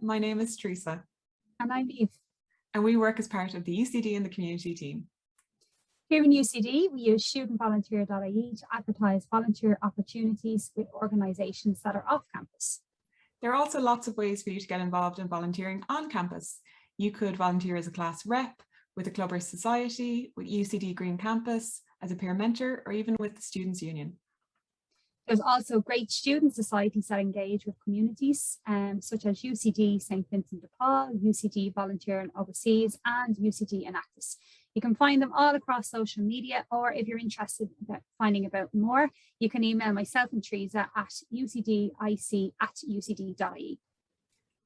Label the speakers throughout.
Speaker 1: my name is Teresa.
Speaker 2: And I'm Eve.
Speaker 1: And we work as part of the UCD and the community team.
Speaker 2: Here in UCD, we use StudentVolunteer.ie to advertise volunteer opportunities with organisations that are off campus.
Speaker 1: There are also lots of ways for you to get involved in volunteering on campus. You could volunteer as a class rep, with a club or society, with UCD Green Campus, as a peer mentor, or even with the Students' Union.
Speaker 2: There's also great student societies that engage with communities, such as UCD St. Vincent de Paul, UCD Volunteering Overseas, and UCD Enactus. You can find them all across social media, or if you're interested in finding out more, you can email myself and Teresa at ucdic@ucd.ie.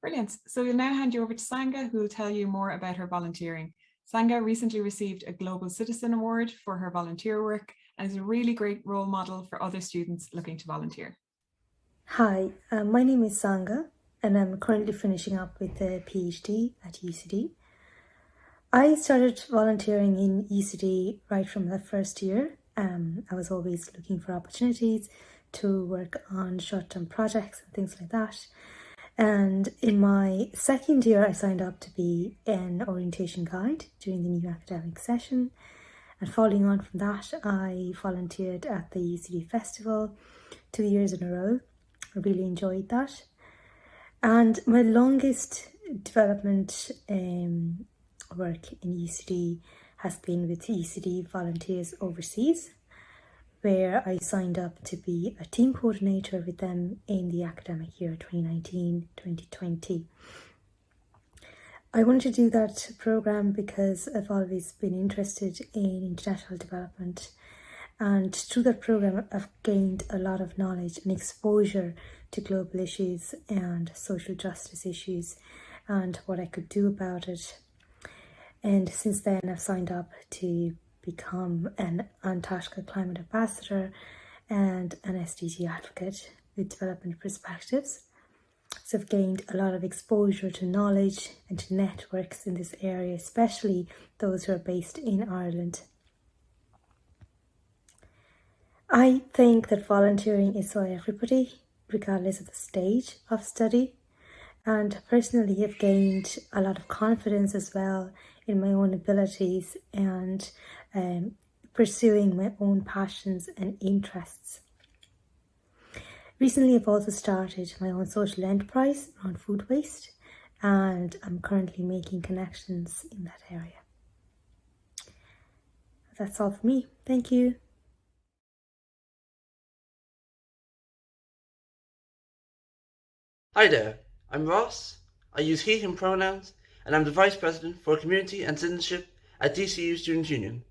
Speaker 1: Brilliant. So we'll now hand you over to Sanga, who will tell you more about her volunteering. Sanga recently received a Global Citizen Award for her volunteer work and is a really great role model for other students looking to volunteer.
Speaker 3: Hi, my name is Sanga and I'm currently finishing up with a PhD at UCD. I started volunteering in UCD right from the first year. I was always looking for opportunities to work on short-term projects and things like that. And in my second year, I signed up to be an orientation guide during the new academic session. And following on from that, I volunteered at the UCD Festival 2 years in a row. I really enjoyed that. And my longest development work in UCD has been with UCD Volunteers Overseas, where I signed up to be a team coordinator with them in the academic year 2019-2020. I wanted to do that program because I've always been interested in international development, and through that program I've gained a lot of knowledge and exposure to global issues and social justice issues and what I could do about it. And since then I've signed up to become an Antarctica Climate Ambassador and an SDG advocate with development perspectives. So I've gained a lot of exposure to knowledge and to networks in this area, especially those who are based in Ireland. I think that volunteering is for everybody, regardless of the stage of study. And personally, I've gained a lot of confidence as well in my own abilities and pursuing my own passions and interests. Recently, I've also started my own social enterprise around food waste, and I'm currently making connections in that area. That's all for me. Thank you.
Speaker 4: Hi there, I'm Ross. I use he, him pronouns, and I'm the Vice President for Community and Citizenship at DCU Students' Union.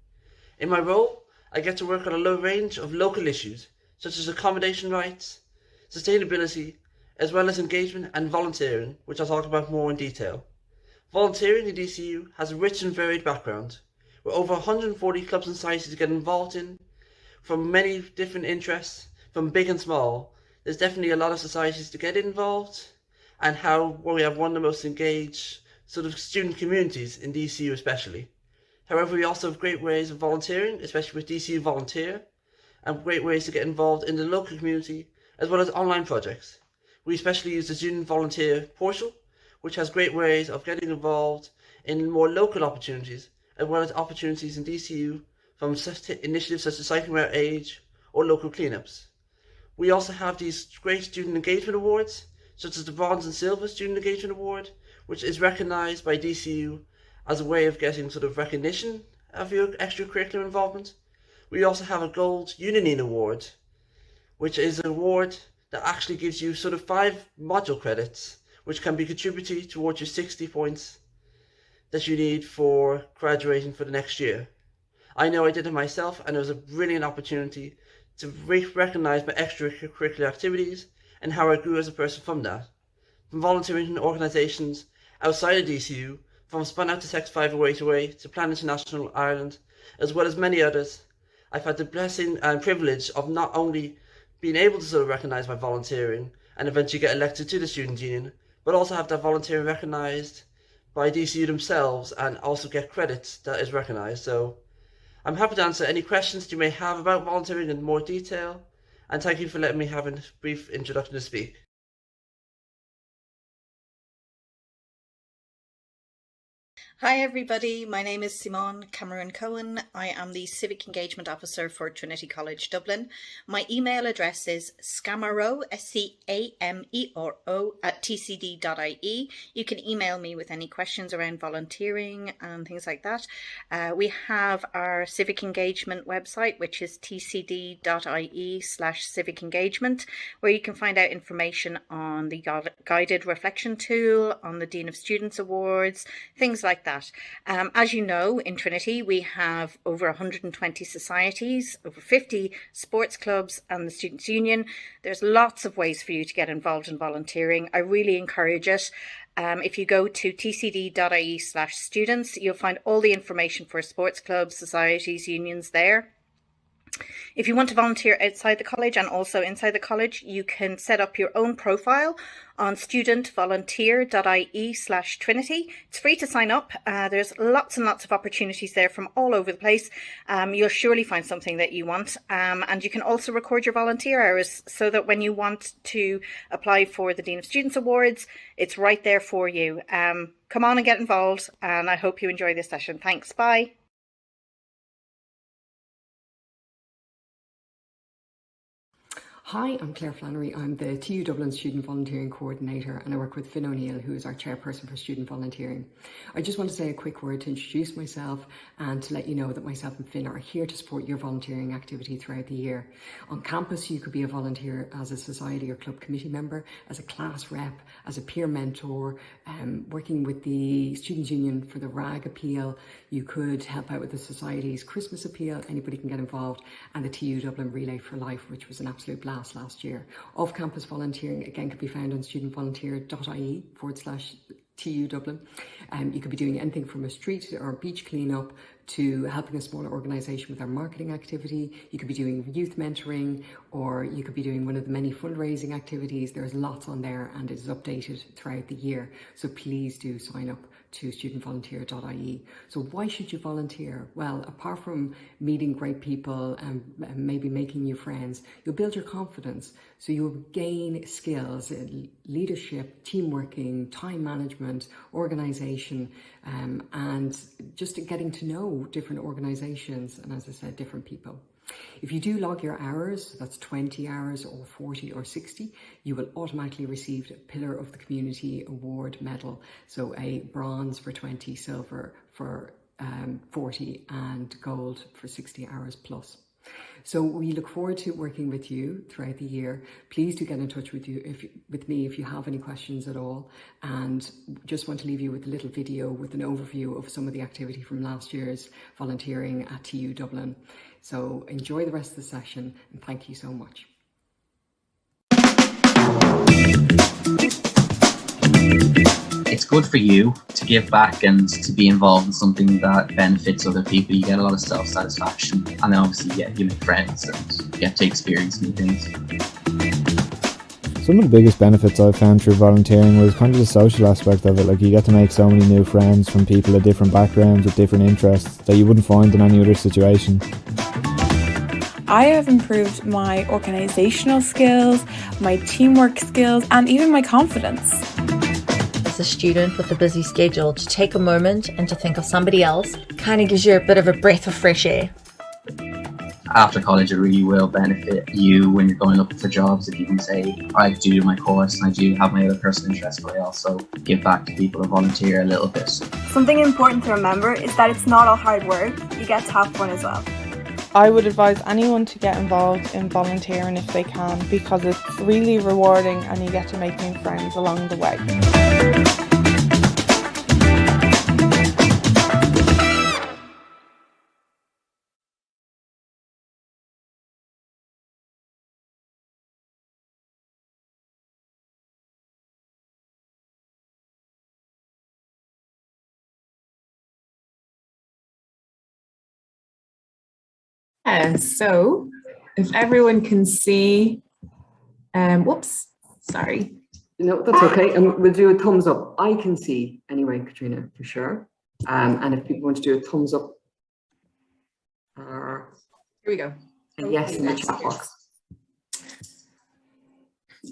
Speaker 4: In my role, I get to work on a low range of local issues, such as accommodation rights, sustainability, as well as engagement and volunteering, which I'll talk about more in detail. Volunteering in DCU has a rich and varied background, where over 140 clubs and societies get involved in, from many different interests, from big and small. There's definitely a lot of societies to get involved, and we have one of the most engaged sort of student communities in DCU especially. However, we also have great ways of volunteering, especially with DCU Volunteer, and great ways to get involved in the local community, as well as online projects. We especially use the Student Volunteer portal, which has great ways of getting involved in more local opportunities, as well as opportunities in DCU from initiatives such as Cycling Without Age or local cleanups. We also have these great student engagement awards, such as the Bronze and Silver Student Engagement Award, which is recognised by DCU as a way of getting sort of recognition of your extracurricular involvement. We also have a Gold Unionine Award, which is an award that actually gives you sort of 5 module credits, which can be contributed towards your 60 points that you need for graduating for the next year. I know I did it myself, and it was a brilliant opportunity to recognise my extracurricular activities and how I grew as a person from that. From volunteering in organisations outside of DCU, from Spun Out to Sex 50808 to Plan International Ireland, as well as many others, I've had the blessing and privilege of not only being able to sort of recognise my volunteering and eventually get elected to the Students' Union, but also have that volunteering recognised by DCU themselves and also get credit that is recognised. So I'm happy to answer any questions that you may have about volunteering in more detail, and thank you for letting me have a brief introduction to speak.
Speaker 5: Hi everybody, my name is Simone Cameron Cohen. I am the Civic Engagement Officer for Trinity College Dublin. My email address is scamero, SCAMERO @tcd.ie. You can email me with any questions around volunteering and things like that. We have our Civic Engagement website, which is tcd.ie/civic engagement, where you can find out information on the guided reflection tool, on the Dean of Students Awards, things like that. As you know, in Trinity, we have over 120 societies, over 50 sports clubs and the Students' Union. There's lots of ways for you to get involved in volunteering. I really encourage it. If you go to tcd.ie/students, you'll find all the information for sports clubs, societies, unions there. If you want to volunteer outside the college and also inside the college, you can set up your own profile on StudentVolunteer.ie/Trinity. It's free to sign up. There's lots and lots of opportunities there from all over the place. You'll surely find something that you want. And you can also record your volunteer hours so that when you want to apply for the Dean of Students Awards, it's right there for you. Come on and get involved, and I hope you enjoy this session. Thanks. Bye.
Speaker 6: Hi, I'm Claire Flannery. I'm the TU Dublin Student Volunteering Coordinator, and I work with Finn O'Neill, who is our chairperson for student volunteering. I just want to say a quick word to introduce myself and to let you know that myself and Finn are here to support your volunteering activity throughout the year. On campus, you could be a volunteer as a society or club committee member, as a class rep, as a peer mentor, working with the Students' Union for the RAG appeal. You could help out with the society's Christmas appeal. Anybody can get involved, and the TU Dublin Relay for Life, which was an absolute blast last year. Off-campus volunteering again could be found on StudentVolunteer.ie/TU Dublin. You could be doing anything from a street or beach cleanup to helping a smaller organisation with our marketing activity. You could be doing youth mentoring, or you could be doing one of the many fundraising activities. There's lots on there and it is updated throughout the year. So please do sign up to StudentVolunteer.ie. So why should you volunteer? Well, apart from meeting great people and maybe making new friends, you'll build your confidence. So you'll gain skills, leadership, team working, time management, organisation, and just getting to know different organisations and, as I said, different people. If you do log your hours, that's 20 hours or 40 or 60, you will automatically receive a Pillar of the Community Award medal. So a bronze for 20, silver for 40 and gold for 60 hours plus. So we look forward to working with you throughout the year. Please do get in touch with me if you have any questions at all. And just want to leave you with a little video with an overview of some of the activity from last year's volunteering at TU Dublin. So enjoy the rest of the session and thank you so much.
Speaker 7: It's good for you to give back and to be involved in something that benefits other people. You get a lot of self-satisfaction, and then obviously you make friends and get to experience new things.
Speaker 8: Some of the biggest benefits I've found through volunteering was kind of the social aspect of it. Like, you get to make so many new friends from people of different backgrounds with different interests that you wouldn't find in any other situation.
Speaker 9: I have improved my organisational skills, my teamwork skills, and even my confidence.
Speaker 10: As a student with a busy schedule, to take a moment and to think of somebody else kind of gives you a bit of a breath of fresh air.
Speaker 7: After college, it really will benefit you when you're going looking for jobs. If you can say, I do my course and I do have my other personal interests, but I also give back to people and volunteer a little bit.
Speaker 11: Something important to remember is that it's not all hard work. You get to have fun as well.
Speaker 9: I would advise anyone to get involved in volunteering if they can, because it's really rewarding and you get to make new friends along the way.
Speaker 1: So if everyone can see, whoops, sorry.
Speaker 6: No, that's okay. And we'll do a thumbs up. I can see anyway, Katrina, for sure. And if people want to do a thumbs up,
Speaker 1: Here we go.
Speaker 6: a yes in the chat box.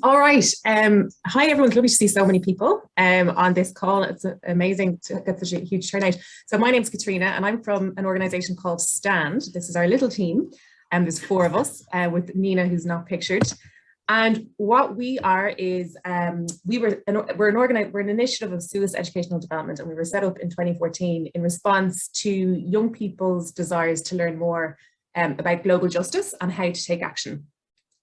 Speaker 12: All right. Hi, everyone. It's lovely to see so many people on this call. It's amazing to get such a huge turnout. So my name is Katrina, and I'm from an organisation called STAND. This is our little team, and there's 4 of us with Nina, who's not pictured. And what we are is we're an initiative of SUAS Educational Development, and we were set up in 2014 in response to young people's desires to learn more about global justice and how to take action.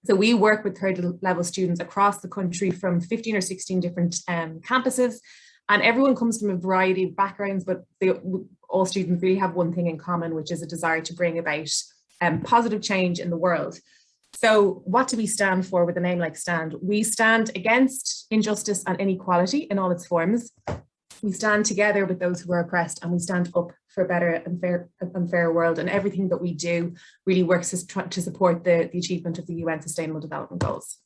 Speaker 12: So we work with third level students across the country from 15 or 16 different campuses, and everyone comes from a variety of backgrounds, but all students really have one thing in common, which is a desire to bring about positive change in the world. So what do we stand for with a name like STAND? We stand against injustice and inequality in all its forms. We stand together with those who are oppressed, and we stand up for a better and fair world. And everything that we do really works to support the achievement of the UN Sustainable Development Goals.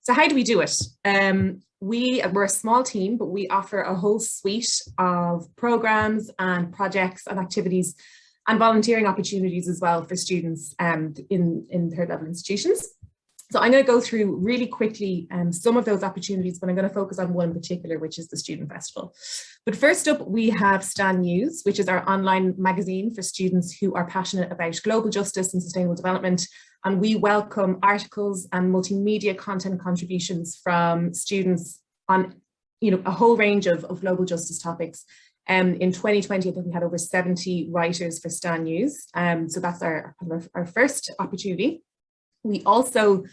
Speaker 12: So how do we do it? We're a small team, but we offer a whole suite of programs and projects and activities and volunteering opportunities as well for students in third level institutions. So I'm going to go through really quickly some of those opportunities, but I'm going to focus on one in particular, which is the Student Festival. But first up, we have STAND News, which is our online magazine for students who are passionate about global justice and sustainable development. And we welcome articles and multimedia content contributions from students on a whole range of global justice topics. In 2020, I think we had over 70 writers for STAND News. So that's our first opportunity. We also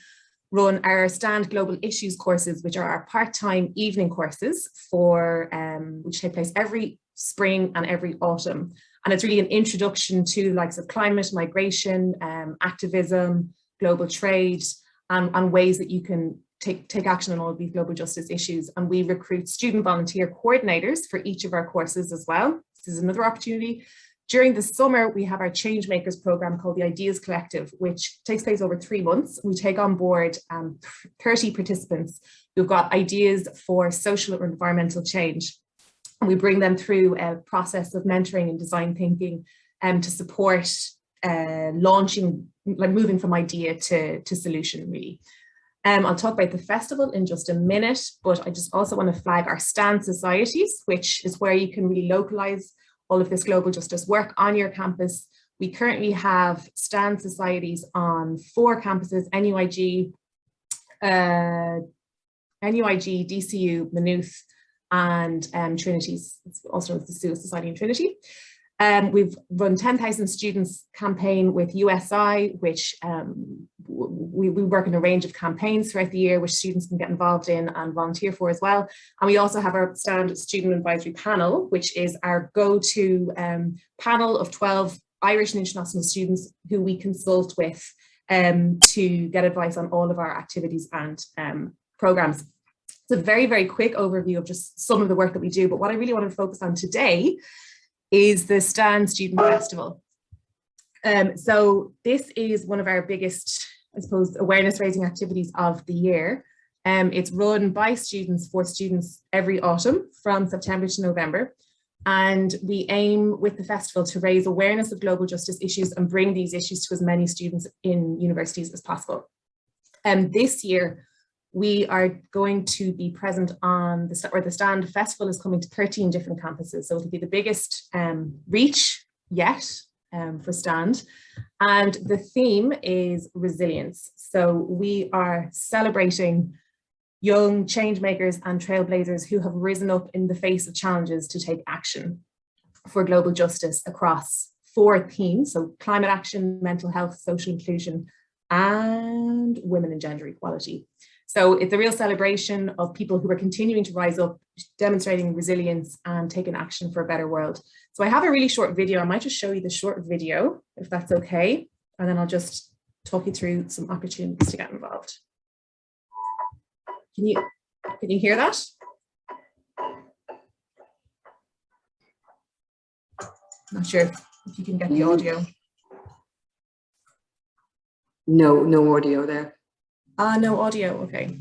Speaker 12: run our STAND Global Issues courses, which are our part-time evening courses which take place every spring and every autumn. And it's really an introduction to the likes of climate, migration, activism, global trade, and ways that you can take action on all of these global justice issues. And we recruit student volunteer coordinators for each of our courses as well. This is another opportunity. During the summer, we have our Changemakers program called the Ideas Collective, which takes place over 3 months. We take on board 30 participants who've got ideas for social or environmental change. And we bring them through a process of mentoring and design thinking to support launching, like moving from idea to solution, really. I'll talk about the festival in just a minute, but I just also want to flag our STAND societies, which is where you can really localize all of this global justice work on your campus. We currently have STAND societies on 4 campuses: NUIG, DCU, Maynooth, and Trinity's. It's also the SUAS Society in Trinity. We've run 10,000 students campaign with USI, which we work in a range of campaigns throughout the year, which students can get involved in and volunteer for as well. And we also have our STAND Student Advisory Panel, which is our go-to panel of 12 Irish and international students who we consult with to get advice on all of our activities and programs. It's a very, very quick overview of just some of the work that we do, but what I really want to focus on today is the STAND Student Festival. So this is one of our biggest, I suppose, awareness raising activities of the year. It's run by students for students every autumn from September to November. And we aim with the festival to raise awareness of global justice issues and bring these issues to as many students in universities as possible. This year, we are going to be present on the STAND Festival is coming to 13 different campuses. So it'll be the biggest reach yet for STAND. And the theme is resilience. So we are celebrating young change makers and trailblazers who have risen up in the face of challenges to take action for global justice across 4 themes. So climate action, mental health, social inclusion, and women and gender equality. So it's a real celebration of people who are continuing to rise up, demonstrating resilience and taking action for a better world. So I have a really short video. I might just show you the short video, if that's okay. And then I'll just talk you through some opportunities to get involved. Can you hear that? Not sure if you can get the audio.
Speaker 6: No audio there.
Speaker 12: No audio, okay.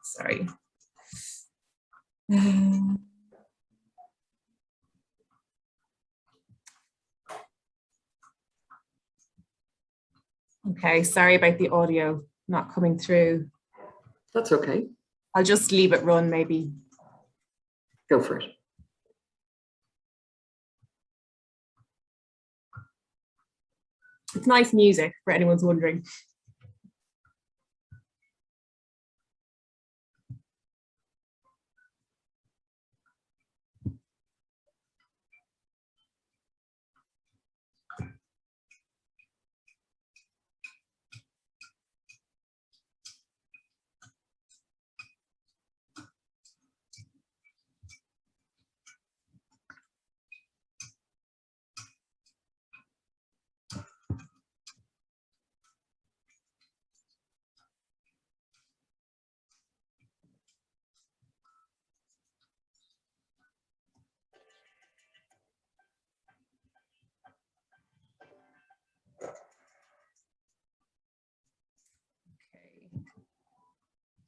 Speaker 12: Sorry. Okay, sorry about the audio not coming through.
Speaker 6: That's okay.
Speaker 12: I'll just leave it run, maybe.
Speaker 6: Go for it.
Speaker 12: It's nice music, for anyone's wondering.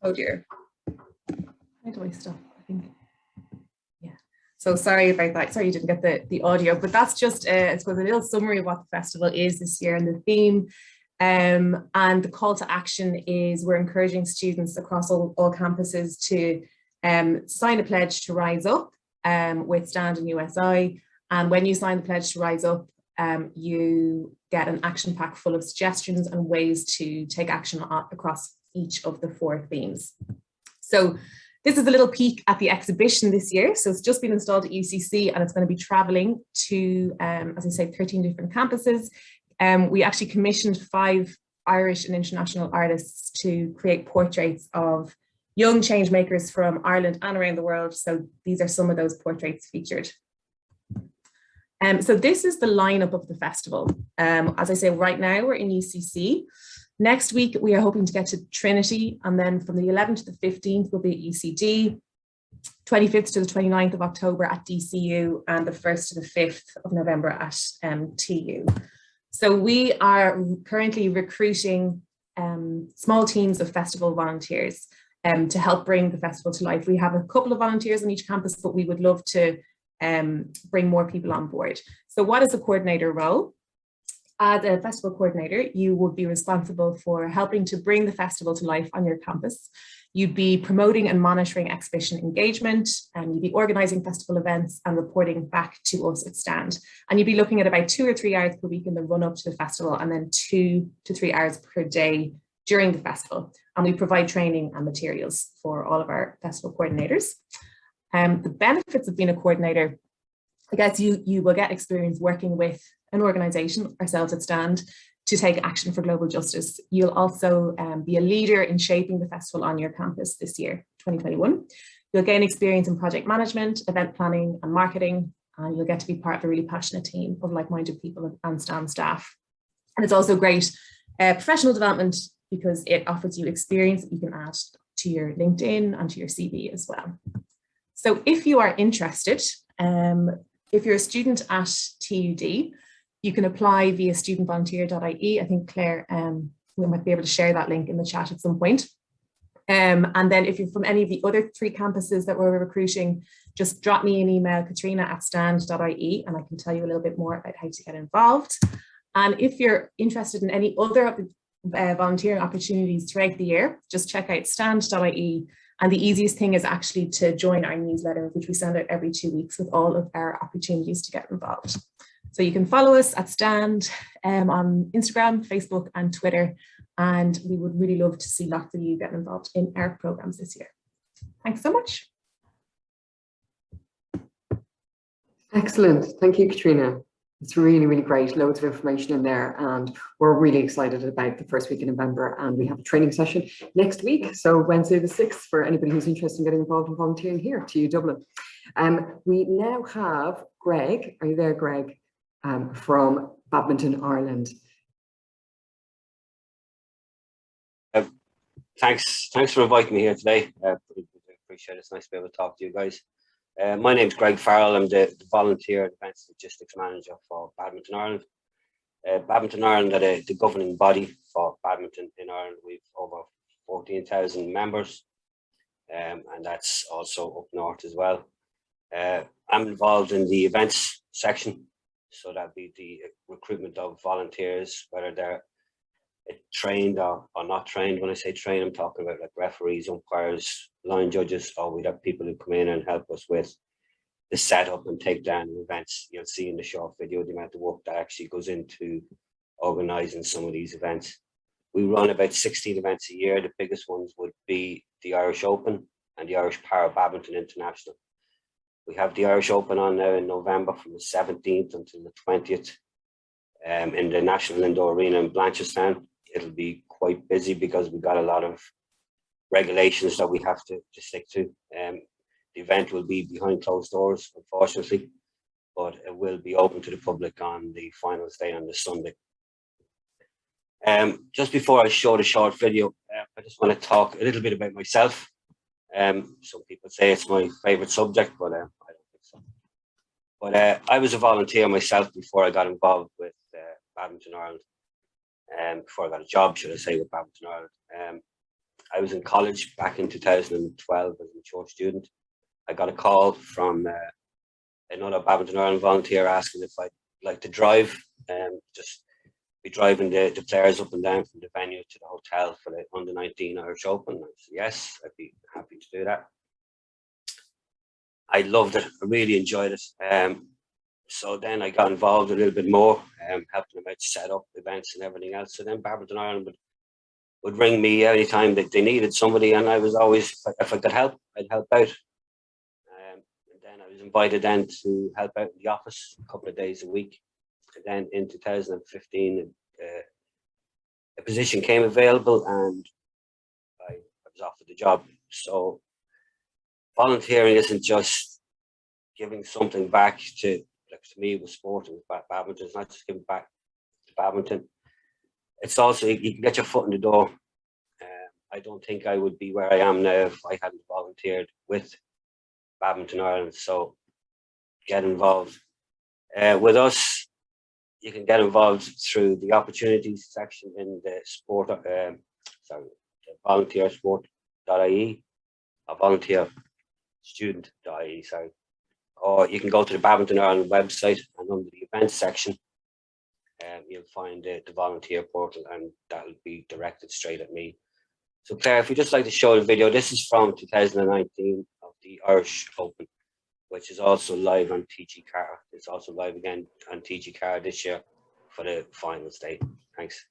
Speaker 12: Oh dear. Where do I stop? I think. Yeah. So sorry about that. Sorry you didn't get the audio, but that's just I suppose a little summary of what the festival is this year and the theme. And the call to action is we're encouraging students across all campuses to sign a pledge to rise up with STAND and USI. And when you sign the pledge to rise up, you get an action pack full of suggestions and ways to take action across each of the 4 themes. So this is a little peek at the exhibition this year. So it's just been installed at UCC and it's going to be traveling to, as I say, 13 different campuses. We actually commissioned 5 Irish and international artists to create portraits of young change makers from Ireland and around the world. So these are some of those portraits featured. So this is the lineup of the festival. As I say, right now we're in UCC. Next week, we are hoping to get to Trinity, and then from the 11th to the 15th, we'll be at UCD, 25th to the 29th of October at DCU, and the 1st to the 5th of November at TU. So we are currently recruiting small teams of festival volunteers to help bring the festival to life. We have a couple of volunteers on each campus, but we would love to bring more people on board. So what is a coordinator role? As a festival coordinator, you would be responsible for helping to bring the festival to life on your campus. You'd be promoting and monitoring exhibition engagement, and you'd be organising festival events and reporting back to us at STAND. And you'd be looking at about 2 or 3 hours per week in the run up to the festival, and then 2 to 3 hours per day during the festival. And we provide training and materials for all of our festival coordinators. The benefits of being a coordinator, I guess you will get experience working with an organisation, ourselves at STAND, to take action for global justice. You'll also be a leader in shaping the festival on your campus this year, 2021. You'll gain experience in project management, event planning and marketing, and you'll get to be part of a really passionate team of like-minded people and STAND staff. And it's also great professional development because it offers you experience that you can add to your LinkedIn and to your CV as well. So if you are interested, if you're a student at TUD, you can apply via StudentVolunteer.ie. I think Claire, we might be able to share that link in the chat at some point. And then if you're from any of the other 3 campuses that we're recruiting, just drop me an email, katrina@stand.ie, and I can tell you a little bit more about how to get involved. And if you're interested in any other volunteering opportunities throughout the year, just check out stand.ie. And the easiest thing is actually to join our newsletter, which we send out every 2 weeks with all of our opportunities to get involved. So you can follow us at STAND on Instagram, Facebook and Twitter. And we would really love to see lots of you get involved in our programs this year. Thanks so much.
Speaker 6: Excellent. Thank you, Katrina. It's really, really great. Loads of information in there. And we're really excited about the first week in November. And we have a training session next week. So Wednesday the 6th for anybody who's interested in getting involved in volunteering here at TU Dublin. We now have Greg. Are you there, Greg? From Badminton Ireland.
Speaker 13: Thanks for inviting me here today. Appreciate it. It's nice to be able to talk to you guys. My name's Greg Farrell. I'm the volunteer events logistics manager for Badminton Ireland. Badminton Ireland are the governing body for badminton in Ireland. We've over 14,000 members, and that's also up north as well. I'm involved in the events section. So that'd be the recruitment of volunteers, whether they're trained or not trained. When I say trained, I'm talking about like referees, umpires, line judges, or we'd have people who come in and help us with the setup and take down events. You'll see in the short video the amount of work that actually goes into organising some of these events. We run about 16 events a year. The biggest ones would be the Irish Open and the Irish Para Badminton International. We have the Irish Open on now in November from the 17th until the 20th in the National Indoor Arena in Blanchardstown. It'll be quite busy because we've got a lot of regulations that we have to stick to. The event will be behind closed doors, unfortunately, but it will be open to the public on the finals day on the Sunday. Just before I show the short video, I just want to talk a little bit about myself. Some people say it's my favourite subject, but I don't think so. But I was a volunteer myself before I got involved with Badminton Ireland, before I got a job, should I say, with Badminton Ireland. I was in college back in 2012 as a mature student. I got a call from another Badminton Ireland volunteer asking if I'd like to drive, just be driving the players up and down from the venue to the hotel for the under-19 Irish Open. I said, yes, I'd be happy to do that. I loved it. I really enjoyed it. So then I got involved a little bit more, helping them out to set up events and everything else. So then Badminton Ireland would ring me anytime that they needed somebody, and I was always, if I could help, I'd help out. And then I was invited then to help out in the office a couple of days a week. And then in 2015, a position came available and I was offered the job. So volunteering isn't just giving something back to me with sport and badminton. It's not just giving back to badminton. It's also, you can get your foot in the door. I don't think I would be where I am now if I hadn't volunteered with Badminton Ireland. So get involved. With us, you can get involved through the opportunities section in the sport, the volunteersport.ie or volunteerstudent.ie, sorry. Or you can go to the Badminton Ireland website and under the events section, you'll find the volunteer portal and that'll be directed straight at me. So Claire, if you'd just like to show the video, this is from 2019 of the Irish Open, which is also live on TG Car. It's also live again on TG Car this year for the finals day. Thanks.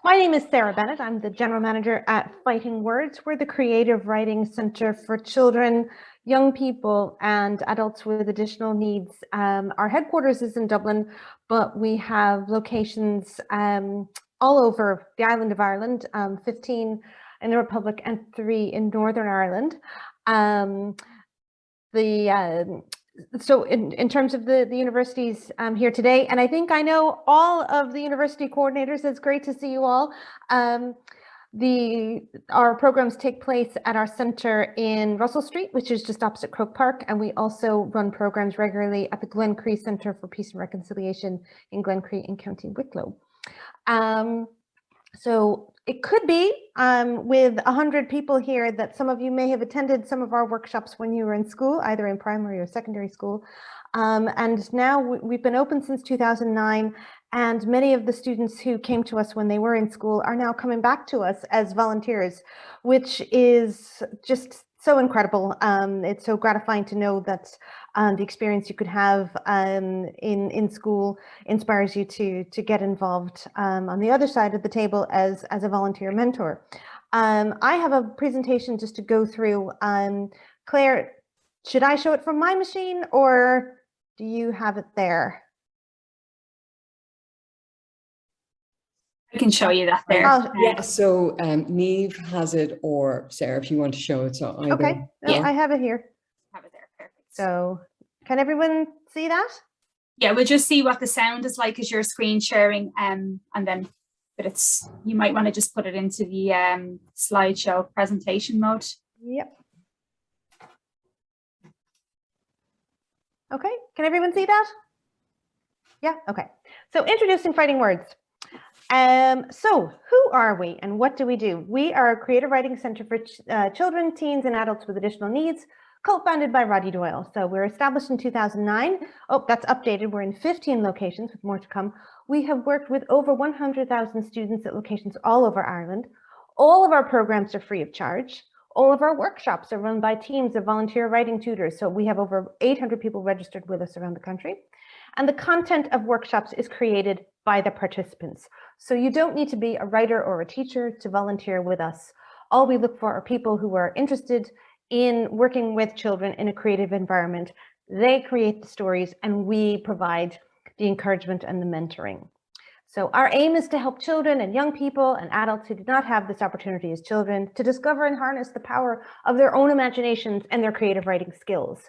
Speaker 14: My name is Sarah Bennett. I'm the General Manager at Fighting Words. We're the creative writing centre for children, young people and adults with additional needs. Our headquarters is in Dublin, but we have locations all over the island of Ireland, 15 in the Republic and 3 in Northern Ireland. The So in terms of the universities here today, and I think I know all of the university coordinators. It's great to see you all. Our programs take place at our center in Russell Street, which is just opposite Croke Park, and we also run programs regularly at the Glen Cree Centre for Peace and Reconciliation in Glen Cree in County Wicklow. So it could be with 100 people here that some of you may have attended some of our workshops when you were in school, either in primary or secondary school. And now we've been open since 2009, and many of the students who came to us when they were in school are now coming back to us as volunteers, which is just so incredible. It's so gratifying to know that the experience you could have in school inspires you to get involved on the other side of the table as a volunteer mentor. I have a presentation just to go through. Claire, should I show it from my machine or do you have it there?
Speaker 2: I can show you that there.
Speaker 6: Yeah, so Niamh has it, or Sarah, if you want to show it. So either.
Speaker 14: Okay, no,
Speaker 6: yeah.
Speaker 14: I have it here.
Speaker 2: Have it there, perfect.
Speaker 14: So can everyone see that?
Speaker 2: Yeah, we'll just see what the sound is like as you're screen sharing, and then, but you might want to just put it into the slideshow presentation mode.
Speaker 14: Yep. Okay, can everyone see that? Yeah, okay. So introducing Fighting Words. So who are we and what do we do? We are a creative writing center for children, teens, and adults with additional needs, co-founded by Roddy Doyle. So we're established in 2009. Oh, that's updated. We're in 15 locations with more to come. We have worked with over 100,000 students at locations all over Ireland. All of our programs are free of charge. All of our workshops are run by teams of volunteer writing tutors. So we have over 800 people registered with us around the country. And the content of workshops is created by the participants. So you don't need to be a writer or a teacher to volunteer with us. All we look for are people who are interested in working with children in a creative environment. They create the stories and we provide the encouragement and the mentoring. So our aim is to help children and young people and adults who did not have this opportunity as children to discover and harness the power of their own imaginations and their creative writing skills.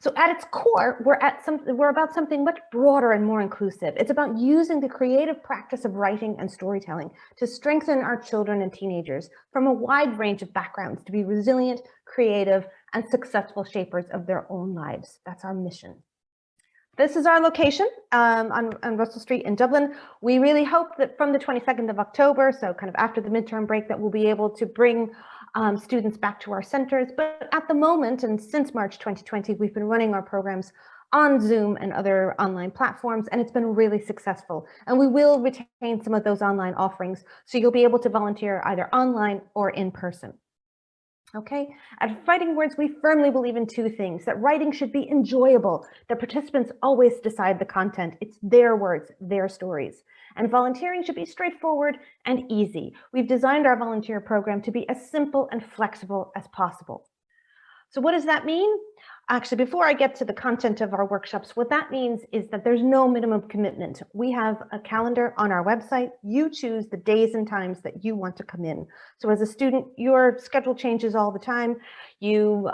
Speaker 14: So at its core, we're about something much broader and more inclusive. It's about using the creative practice of writing and storytelling to strengthen our children and teenagers from a wide range of backgrounds to be resilient, creative, and successful shapers of their own lives. That's our mission. This is our location on Russell Street in Dublin. We really hope that from the 22nd of October, so kind of after the midterm break, that we'll be able to bring students back to our centers. But at the moment, and since March 2020, we've been running our programs on Zoom and other online platforms, and it's been really successful. And we will retain some of those online offerings, so you'll be able to volunteer either online or in person. Okay, at Fighting Words, we firmly believe in two things: that writing should be enjoyable, that participants always decide the content. It's their words, their stories. And volunteering should be straightforward and easy. We've designed our volunteer program to be as simple and flexible as possible. So what does that mean? Actually, before I get to the content of our workshops, what that means is that there's no minimum commitment. We have a calendar on our website. You choose the days and times that you want to come in. So as a student, your schedule changes all the time. You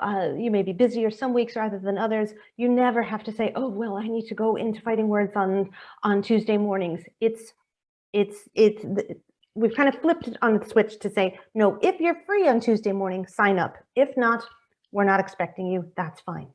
Speaker 14: may be busier some weeks rather than others. You never have to say, oh, well, I need to go into Fighting Words on Tuesday mornings. We've kind of flipped it on the switch to say, no, if you're free on Tuesday morning, sign up. If not, we're not expecting you, that's fine.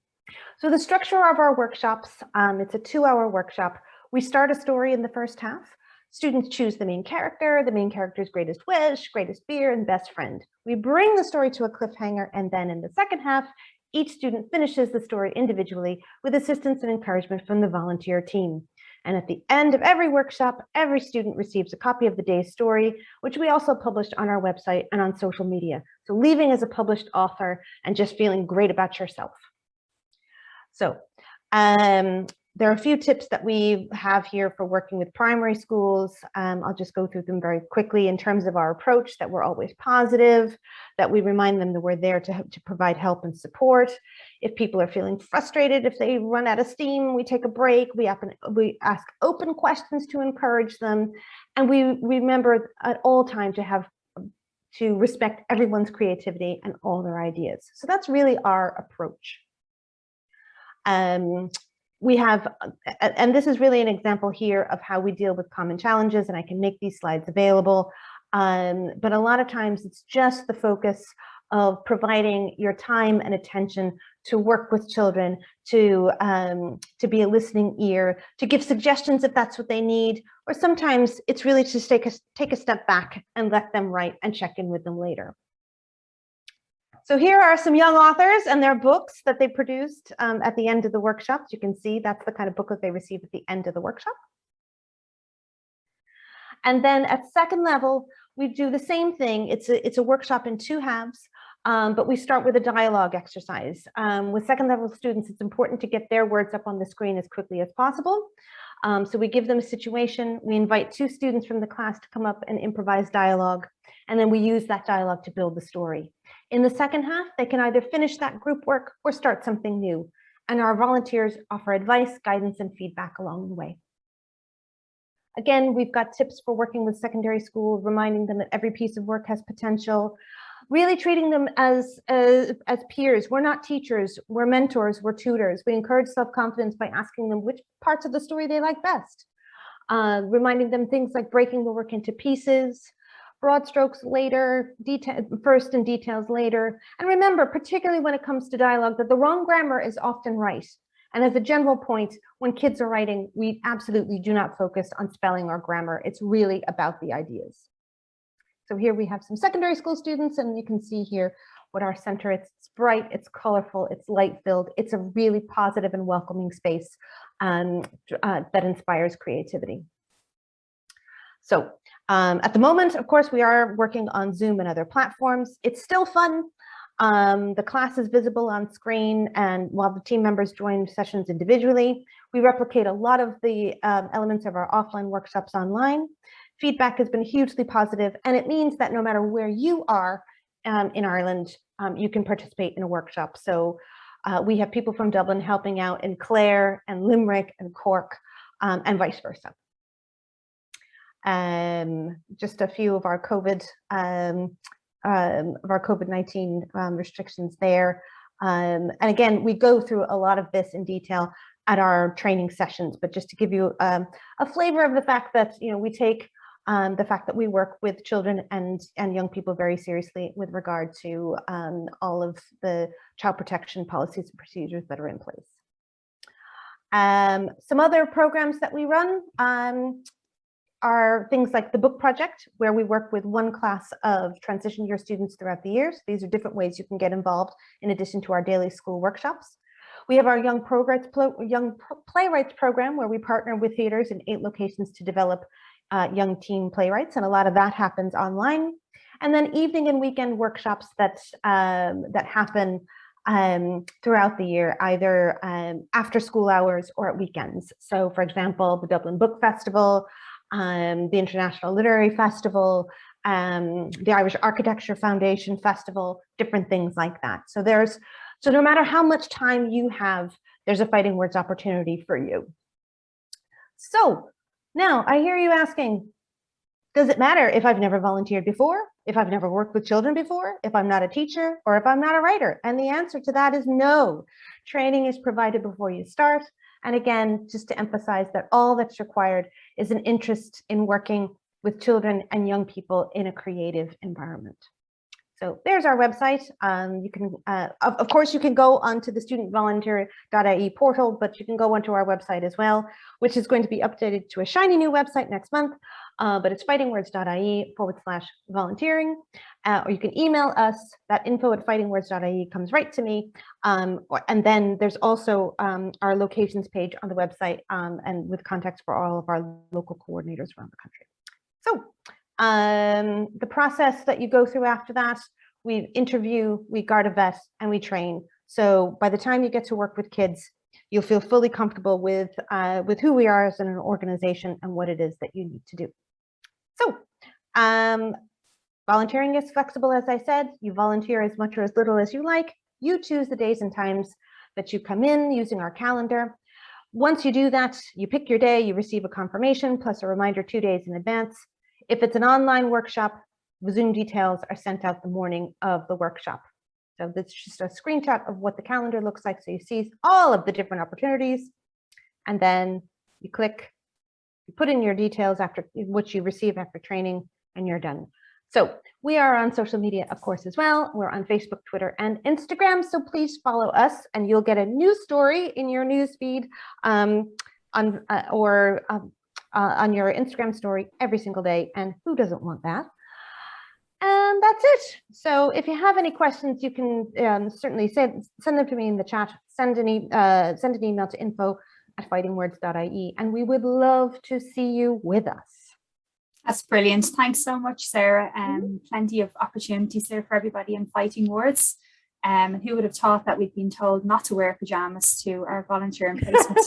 Speaker 14: So the structure of our workshops, it's a 2-hour workshop. We start a story in the first half. Students choose the main character's greatest wish, greatest fear, and best friend. We bring the story to a cliffhanger, and then in the second half, each student finishes the story individually with assistance and encouragement from the volunteer team. And at the end of every workshop, every student receives a copy of the day's story, which we also published on our website and on social media. So leaving as a published author and just feeling great about yourself. So there are a few tips that we have here for working with primary schools. I'll just go through them very quickly in terms of our approach, that we're always positive, that we remind them that we're there to provide help and support. If people are feeling frustrated, if they run out of steam, we take a break. We ask open questions to encourage them. And we remember at all times to respect everyone's creativity and all their ideas. So that's really our approach. We have, and this is really an example here of how we deal with common challenges, and I can make these slides available. But a lot of times it's just the focus of providing your time and attention to work with children, to be a listening ear, to give suggestions if that's what they need, or sometimes it's really to take a step back and let them write and check in with them later. So here are some young authors and their books that they produced at the end of the workshops. You can see that's the kind of booklet they receive at the end of the workshop. And then at second level, we do the same thing. It's a workshop in 2 halves, but we start with a dialogue exercise. With second level students, it's important to get their words up on the screen as quickly as possible. So we give them a situation. We invite 2 students from the class to come up and improvise dialogue, and then we use that dialogue to build the story. In the second half, they can either finish that group work or start something new, and our volunteers offer advice, guidance, and feedback along the way. Again, we've got tips for working with secondary school, reminding them that every piece of work has potential, really treating them as peers. We're not teachers, we're mentors, we're tutors. We encourage self-confidence by asking them which parts of the story they like best, reminding them things like breaking the work into pieces, broad strokes later, first and details later. And remember, particularly when it comes to dialogue, that the wrong grammar is often right. And as a general point, when kids are writing, we absolutely do not focus on spelling or grammar. It's really about the ideas. So here we have some secondary school students, and you can see here what our center, it's bright, it's colorful, it's light-filled. It's a really positive and welcoming space that inspires creativity. So at the moment, of course, we are working on Zoom and other platforms. It's still fun. The class is visible on screen, and while the team members join sessions individually, we replicate a lot of the elements of our offline workshops online. Feedback has been hugely positive, and it means that no matter where you are in Ireland, you can participate in a workshop. So we have people from Dublin helping out in Clare and Limerick and Cork, and vice versa. Just a few of our COVID-19 restrictions there. And again, we go through a lot of this in detail at our training sessions, but just to give you a flavor of the fact that, you know, we take the fact that we work with children and young people very seriously with regard to all of the child protection policies and procedures that are in place. Some other programs that we run are things like the book project, where we work with one class of transition year students throughout the years. These are different ways you can get involved in addition to our daily school workshops. We have our Young Playwrights program, where we partner with theaters in 8 locations to develop young teen playwrights, and a lot of that happens online. And then evening and weekend workshops that happen throughout the year, either after school hours or at weekends. So for example, the Dublin Book Festival, the International Literary Festival, the Irish Architecture Foundation Festival, different things like that. So no matter how much time you have, there's a Fighting Words opportunity for you. So now I hear you asking, does it matter if I've never volunteered before, if I've never worked with children before, if I'm not a teacher, or if I'm not a writer? And the answer to that is no. Training is provided before you start. And again, just to emphasize that all that's required is an interest in working with children and young people in a creative environment. So there's our website. You can, of course, you can go onto the StudentVolunteer.ie portal, but you can go onto our website as well, which is going to be updated to a shiny new website next month. But it's fightingwords.ie/volunteering, or you can email us. That info@fightingwords.ie comes right to me. And then there's also our locations page on the website, and with contacts for all of our local coordinators around the country. So the process that you go through after that, we interview, we guard a vet, and we train. So by the time you get to work with kids, you'll feel fully comfortable with who we are as an organization and what it is that you need to do. So volunteering is flexible, as I said. You volunteer as much or as little as you like. You choose the days and times that you come in using our calendar. Once you do that, you pick your day, you receive a confirmation plus a reminder 2 days in advance. If it's an online workshop, the Zoom details are sent out the morning of the workshop. So that's just a screenshot of what the calendar looks like. So you see all of the different opportunities, and then you click, you put in your details after what you receive after training, and you're done. So we are on social media, of course, as well. We're on Facebook, Twitter, and Instagram. So please follow us, and you'll get a new story in your news feed on your Instagram story every single day. And who doesn't want that? And that's it. So if you have any questions, you can certainly send them to me in the chat. Send an email to info@fightingwords.ie, and we would love to see you with us.
Speaker 2: That's brilliant. Thanks so much, Sarah. Plenty of opportunities there for everybody in Fighting Words. Who would have thought that we've been told not to wear pajamas to our volunteering placement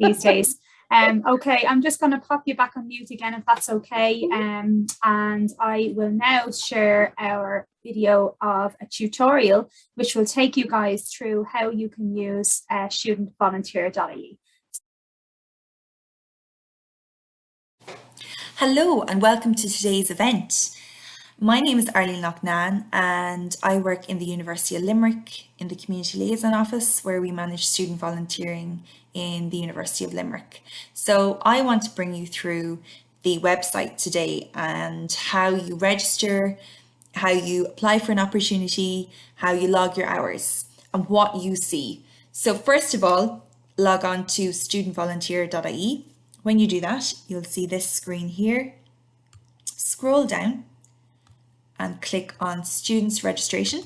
Speaker 2: these days? Okay, I'm just going to pop you back on mute again, if that's okay. And I will now share our video of a tutorial, which will take you guys through how you can use StudentVolunteer.ie.
Speaker 15: Hello and welcome to today's event. My name is Arlene Loughnane and I work in the University of Limerick in the Community Liaison Office, where we manage student volunteering in the University of Limerick. So I want to bring you through the website today and how you register, how you apply for an opportunity, how you log your hours and what you see. So first of all, log on to StudentVolunteer.ie. When you do that, you'll see this screen here. Scroll down and click on Students Registration.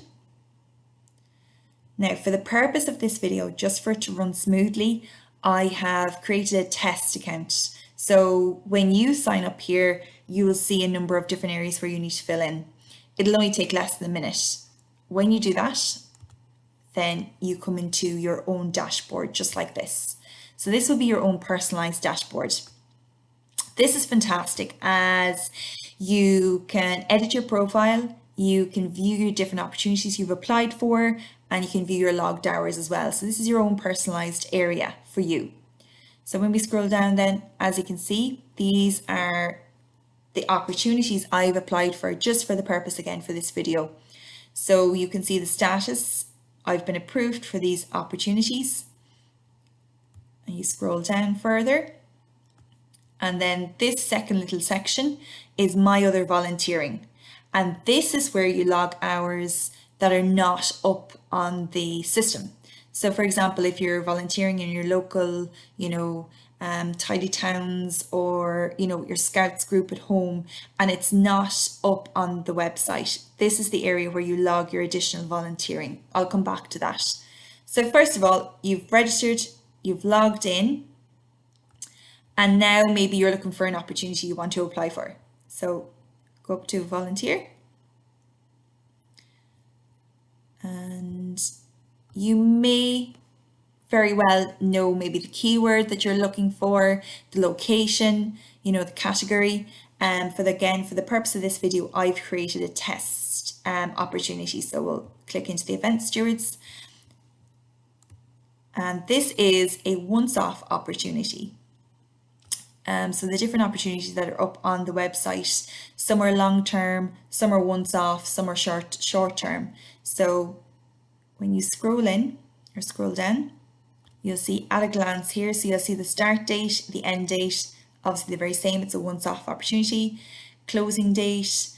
Speaker 15: Now, for the purpose of this video, just for it to run smoothly, I have created a test account. So when you sign up here, you will see a number of different areas where you need to fill in. It'll only take less than a minute. When you do that, then you come into your own dashboard, just like this. So this will be your own personalized dashboard. This is fantastic as you can edit your profile, you can view your different opportunities you've applied for, and you can view your logged hours as well. So this is your own personalized area for you. So when we scroll down then, as you can see, these are the opportunities I've applied for just for the purpose again for this video. So you can see the status. I've been approved for these opportunities. And you scroll down further, and then this second little section is my other volunteering, and this is where you log hours that are not up on the system. So for example, if you're volunteering in your local, tidy towns, or your scouts group at home and it's not up on the website, this is the area where you log your additional volunteering. I'll come back to that. So first of all, you've registered, you've logged in, and now maybe you're looking for an opportunity you want to apply for. So go up to volunteer, and you may very well know maybe the keyword that you're looking for, the location, the category. For the purpose of this video, I've created a test opportunity. So we'll click into the event stewards. And this is a once-off opportunity. So the different opportunities that are up on the website, some are long-term, some are once-off, some are short-term. So when you scroll in or scroll down, you'll see at a glance here. So you'll see the start date, the end date, obviously the very same, it's a once-off opportunity, closing date,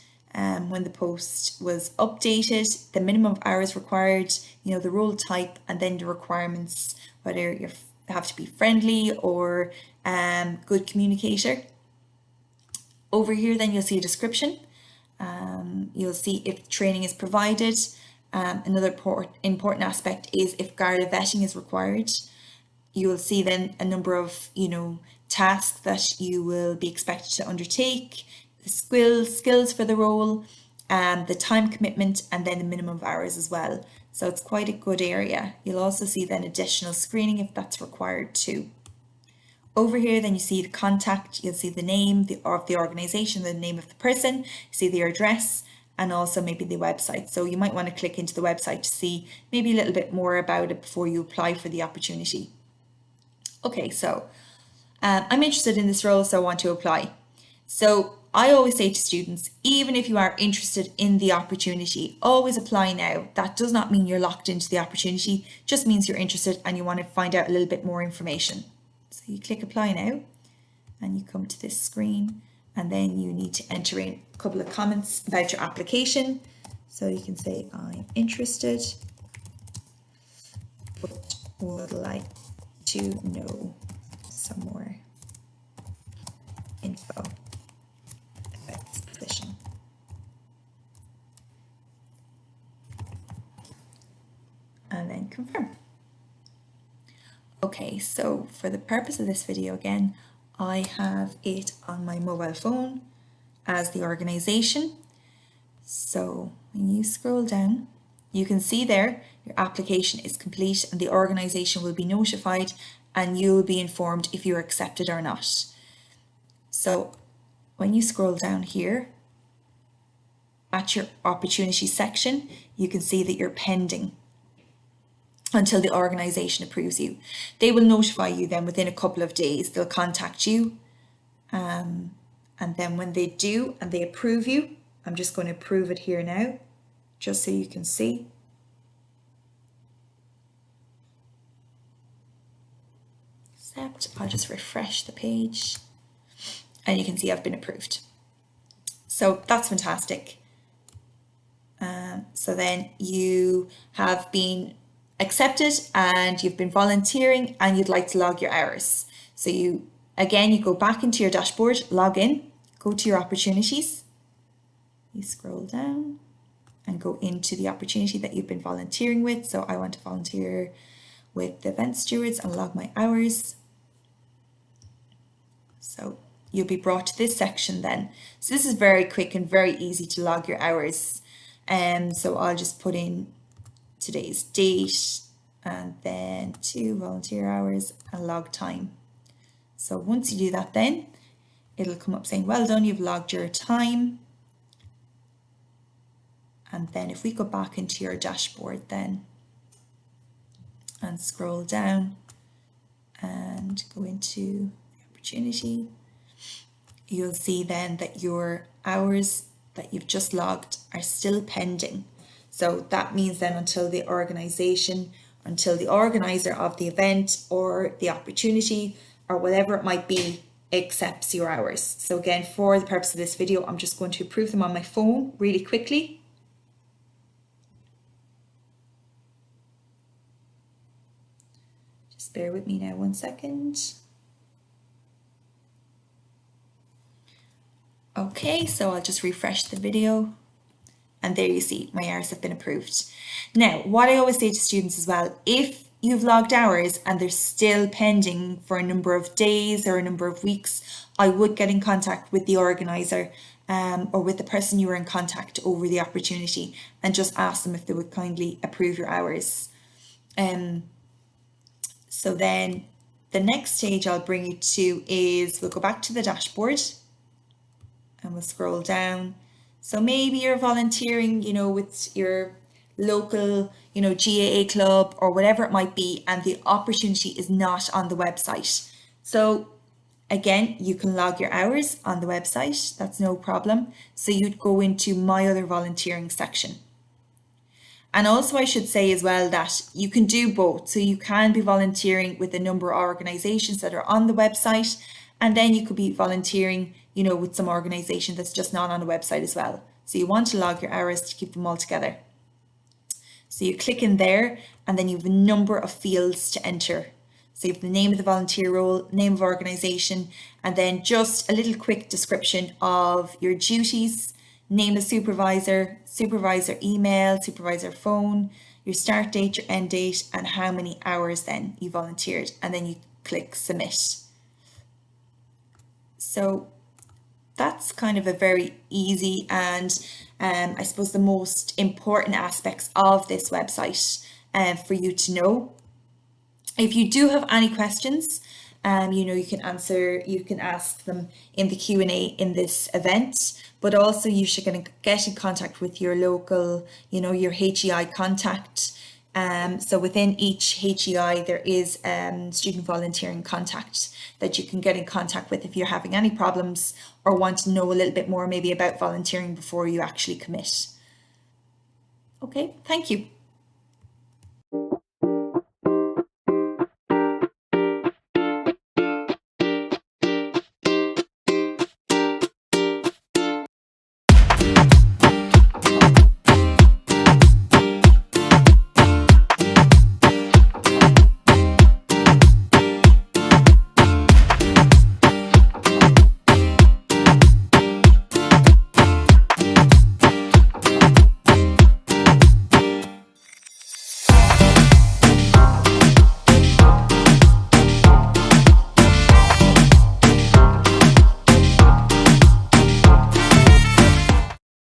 Speaker 15: when the post was updated, the minimum of hours required, the role type, and then the requirements, whether you have to be friendly or good communicator. Over here then you'll see a description. You'll see if training is provided. Another important aspect is if Garda vetting is required. You will see then a number of tasks that you will be expected to undertake, the skills for the role, the time commitment, and then the minimum of hours as well. So it's quite a good area. You'll also see then additional screening if that's required too. Over here then you see the contact, you'll see the name of the organisation, the name of the person, see their address, and also maybe the website. So you might want to click into the website to see maybe a little bit more about it before you apply for the opportunity. Okay, so I'm interested in this role, so I want to apply. So I always say to students, even if you are interested in the opportunity, always apply now. That does not mean you're locked into the opportunity, just means you're interested and you want to find out a little bit more information. So you click apply now and you come to this screen, and then you need to enter in a couple of comments about your application. So you can say, I'm interested, but would like to know some more info about this position. And then confirm. Okay, so for the purpose of this video again, I have it on my mobile phone as the organization. So when you scroll down, you can see there your application is complete and the organization will be notified and you'll be informed if you're accepted or not. So when you scroll down here at your opportunity section, you can see that you're pending until the organization approves you. They will notify you then within a couple of days. They'll contact you, and then when they do and they approve you, I'm just going to approve it here now just so you can see. Accept. I'll just refresh the page and you can see I've been approved. So that's fantastic. So then you have been accepted and you've been volunteering and you'd like to log your hours. So you go back into your dashboard, log in, go to your opportunities, you scroll down and go into the opportunity that you've been volunteering with. So I want to volunteer with the event stewards and log my hours. So you'll be brought to this section then. So this is very quick and very easy to log your hours. So I'll just put in today's date and then 2 volunteer hours and log time. So once you do that, then it'll come up saying, well done, you've logged your time. And then if we go back into your dashboard then and scroll down and go into the opportunity, you'll see then that your hours that you've just logged are still pending. So that means then until the organization, until the organizer of the event or the opportunity or whatever it might be accepts your hours. So again, for the purpose of this video, I'm just going to approve them on my phone really quickly. Just bear with me now 1 second. Okay, so I'll just refresh the video. And there you see, my hours have been approved. Now, what I always say to students as well, if you've logged hours and they're still pending for a number of days or a number of weeks, I would get in contact with the organizer or with the person you were in contact over the opportunity and just ask them if they would kindly approve your hours. So then the next stage I'll bring you to is we'll go back to the dashboard and we'll scroll down. So maybe you're volunteering, you know, with your local, you know, GAA club or whatever it might be, and the opportunity is not on the website. So again, you can log your hours on the website, that's no problem. So you'd go into my other volunteering section. And also I should say as well that you can do both. So you can be volunteering with a number of organizations that are on the website, and then you could be volunteering, you know, with some organization that's just not on the website as well. So you want to log your hours to keep them all together. So you click in there and then you have a number of fields to enter. So you have the name of the volunteer role, name of organization, and then just a little quick description of your duties, name of supervisor, supervisor email, supervisor phone, your start date, your end date, and how many hours then you volunteered, and then you click submit. So that's kind of a very easy and I suppose the most important aspects of this website for you to know. If you do have any questions, you know, you can ask them in the Q&A in this event, but also you should get in contact with your local, you know, your HEI contact So within each HEI, there is student volunteering contact that you can get in contact with if you're having any problems or want to know a little bit more maybe about volunteering before you actually commit. Okay, thank you.